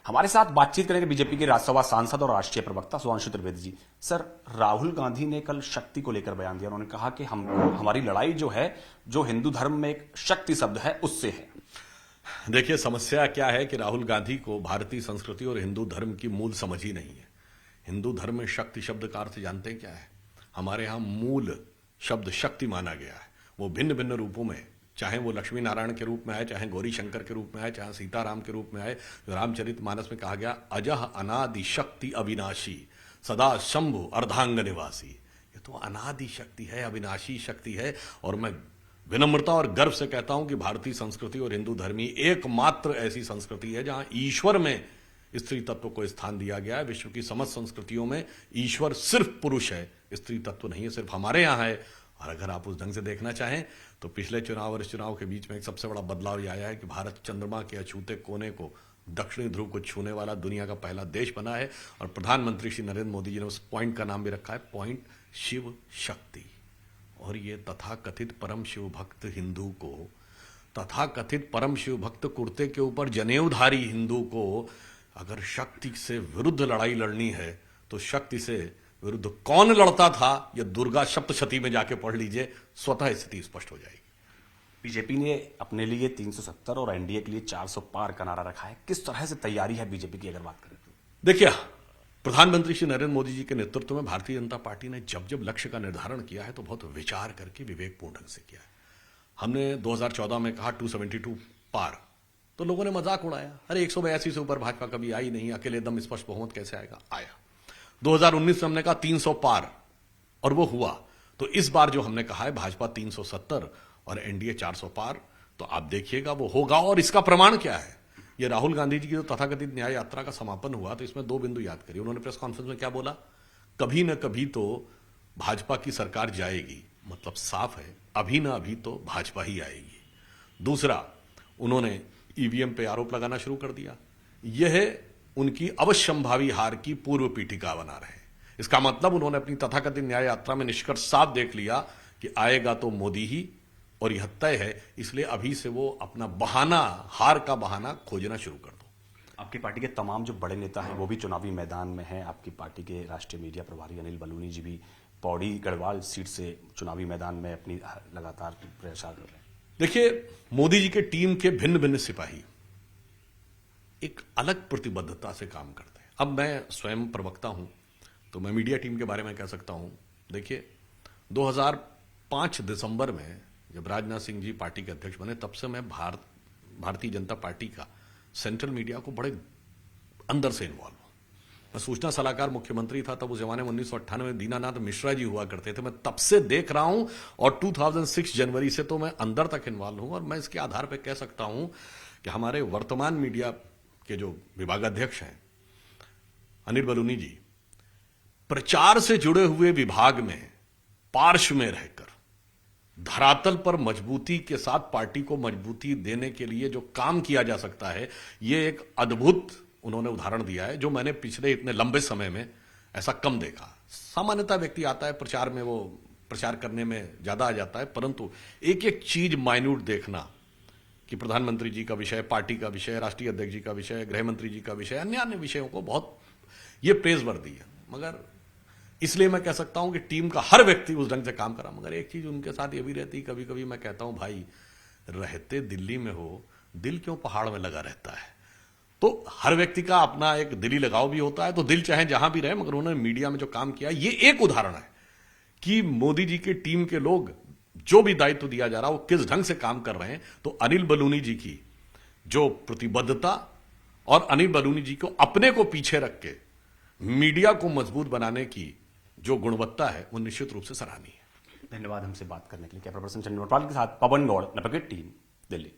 हमारे साथ बातचीत करेंगे बीजेपी के राज्यसभा सांसद और राष्ट्रीय प्रवक्ता सुधांशु त्रिवेदी जी। सर, राहुल गांधी ने कल शक्ति को लेकर बयान दिया। उन्होंने कहा कि हमारी लड़ाई जो है, जो हिंदू धर्म में एक शक्ति शब्द है, उससे है। देखिए, समस्या क्या है कि राहुल गांधी को भारतीय संस्कृति और हिंदू धर्म की मूल समझ ही नहीं है। हिंदू धर्म में शक्ति शब्द का अर्थ जानते हैं क्या है? हमारे यहां मूल शब्द शक्ति माना गया है। वो भिन्न भिन्न रूपों में, चाहे वो लक्ष्मी नारायण के रूप में आए, चाहे गौरी शंकर के रूप में आए, चाहे सीताराम के रूप में आए। रामचरितमानस में कहा गया, अजह अनादि शक्ति अविनाशी सदा शंभु अर्धांग निवासी। ये तो अनादि शक्ति है, अविनाशी शक्ति है। और मैं विनम्रता और गर्व से कहता हूं कि भारतीय संस्कृति और हिंदू धर्मी एकमात्र ऐसी संस्कृति है जहां ईश्वर में स्त्री तत्व को स्थान दिया गया है। विश्व की समस्त संस्कृतियों में ईश्वर सिर्फ पुरुष है, स्त्री तत्व नहीं है, सिर्फ हमारे यहां है। और अगर आप उस ढंग से देखना चाहें तो पिछले चुनाव और इस चुनाव के बीच में एक सबसे बड़ा बदलाव यह आया है कि भारत चंद्रमा के अछूते कोने को, दक्षिणी ध्रुव को छूने वाला दुनिया का पहला देश बना है। और प्रधानमंत्री श्री नरेंद्र मोदी जी ने उस पॉइंट का नाम भी रखा है, पॉइंट शिव शक्ति। और ये तथाकथित परम शिव भक्त हिंदू को, तथाकथित परम शिव भक्त कुर्ते के ऊपर जनेऊधारी हिंदू को अगर शक्ति से विरुद्ध लड़ाई लड़नी है तो शक्ति से विरुद्ध कौन लड़ता था, यह दुर्गा सप्तशती में जाके पढ़ लीजिए, स्वतः स्थिति स्पष्ट हो जाएगी। बीजेपी ने अपने लिए 370 और एनडीए के लिए 400 पार का नारा रखा है। किस तरह से तैयारी है बीजेपी की, अगर बात करें तो? देखिए, प्रधानमंत्री श्री नरेंद्र मोदी जी के नेतृत्व में भारतीय जनता पार्टी ने जब जब लक्ष्य का निर्धारण किया है तो बहुत विचार करके विवेकपूर्ण ढंग से किया है। हमने 2014 में कहा 272 पार, तो लोगों ने मजाक उड़ाया, अरे 182 से ऊपर भाजपा कभी आई नहीं, अकेले एकदम स्पष्ट बहुमत कैसे आएगा? आया। 2019 में हमने कहा 300 पार, और वो हुआ। तो इस बार जो हमने कहा है भाजपा 370 और एनडीए 400 पार, तो आप देखिएगा वो होगा। और इसका प्रमाण क्या है? ये राहुल गांधी जी की जो तथाकथित न्याय यात्रा का समापन हुआ, तो इसमें 2 बिंदु याद करिए। उन्होंने प्रेस कॉन्फ्रेंस में क्या बोला? कभी न कभी तो भाजपा की सरकार जाएगी, मतलब साफ है, अभी ना अभी तो भाजपा ही आएगी। दूसरा, उन्होंने ईवीएम पे आरोप लगाना शुरू कर दिया। यह उनकी अवश्यंभावी हार की पूर्व पीठिका बना रहे। इसका मतलब उन्होंने अपनी तथाकथित न्याय यात्रा में निष्कर्ष साफ देख लिया कि आएगा तो मोदी ही, और यह तय है। इसलिए अभी से वो अपना बहाना, हार का बहाना खोजना शुरू कर दो। आपकी पार्टी के तमाम जो बड़े नेता हैं वो भी चुनावी मैदान में हैं। आपकी पार्टी के राष्ट्रीय मीडिया प्रभारी अनिल बलूनी जी भी पौड़ी गढ़वाल सीट से चुनावी मैदान में अपनी लगातार प्रचार कर रहे हैं। देखिए, मोदी जी के टीम के भिन्न भिन्न सिपाही एक अलग प्रतिबद्धता से काम करते हैं। अब मैं स्वयं प्रवक्ता हूं तो मैं मीडिया टीम के बारे में कह सकता हूं। देखिए, 2005 दिसंबर में जब राजनाथ सिंह जी पार्टी के अध्यक्ष बने, तब से मैं भारतीय जनता पार्टी का सेंट्रल मीडिया को बड़े अंदर से इन्वॉल्व हूं। मैं सूचना सलाहकार मुख्यमंत्री था, तब उस जमाने में 1998 में दीनानाथ मिश्रा जी हुआ करते थे। मैं तब से देख रहा हूं, और 2006 जनवरी से तो मैं अंदर तक इन्वॉल्व हूं। और मैं इसके आधार पर कह सकता हूं कि हमारे वर्तमान मीडिया के जो विभागाध्यक्ष हैं अनिल बलूनी जी, प्रचार से जुड़े हुए विभाग में पार्श्व में रहकर धरातल पर मजबूती के साथ पार्टी को मजबूती देने के लिए जो काम किया जा सकता है, ये एक अद्भुत उन्होंने उदाहरण दिया है, जो मैंने पिछले इतने लंबे समय में ऐसा कम देखा। सामान्यतः व्यक्ति आता है प्रचार में, वो प्रचार करने में ज्यादा आ जाता है, परंतु एक एक चीज माइन्यूट देखना कि प्रधानमंत्री जी का विषय, पार्टी का विषय, राष्ट्रीय अध्यक्ष जी का विषय, गृह मंत्री जी का विषय, अन्य अन्य विषयों को बहुत ये प्रेजवर्दी है। मगर इसलिए मैं कह सकता हूं कि टीम का हर व्यक्ति उस ढंग से काम करा। मगर एक चीज उनके साथ ये भी रहती, कभी कभी मैं कहता हूं, भाई रहते दिल्ली में हो, दिल क्यों पहाड़ में लगा रहता है? तो हर व्यक्ति का अपना एक दिली लगाव भी होता है, तो दिल चाहे जहां भी रहे। मगर उन्होंने मीडिया में जो काम किया, ये एक उदाहरण है कि मोदी जी की टीम के लोग जो भी दायित्व दिया जा रहा है वो किस ढंग से काम कर रहे हैं। तो अनिल बलूनी जी की जो प्रतिबद्धता और अनिल बलूनी जी को अपने को पीछे रख के मीडिया को मजबूत बनाने की जो गुणवत्ता है, वो निश्चित रूप से सराहनीय है। धन्यवाद हमसे बात करने के लिए। कैमरा पर्सन चंद्र नोटवाल के साथ पवन गौड़, नपकेट टीम, दिल्ली।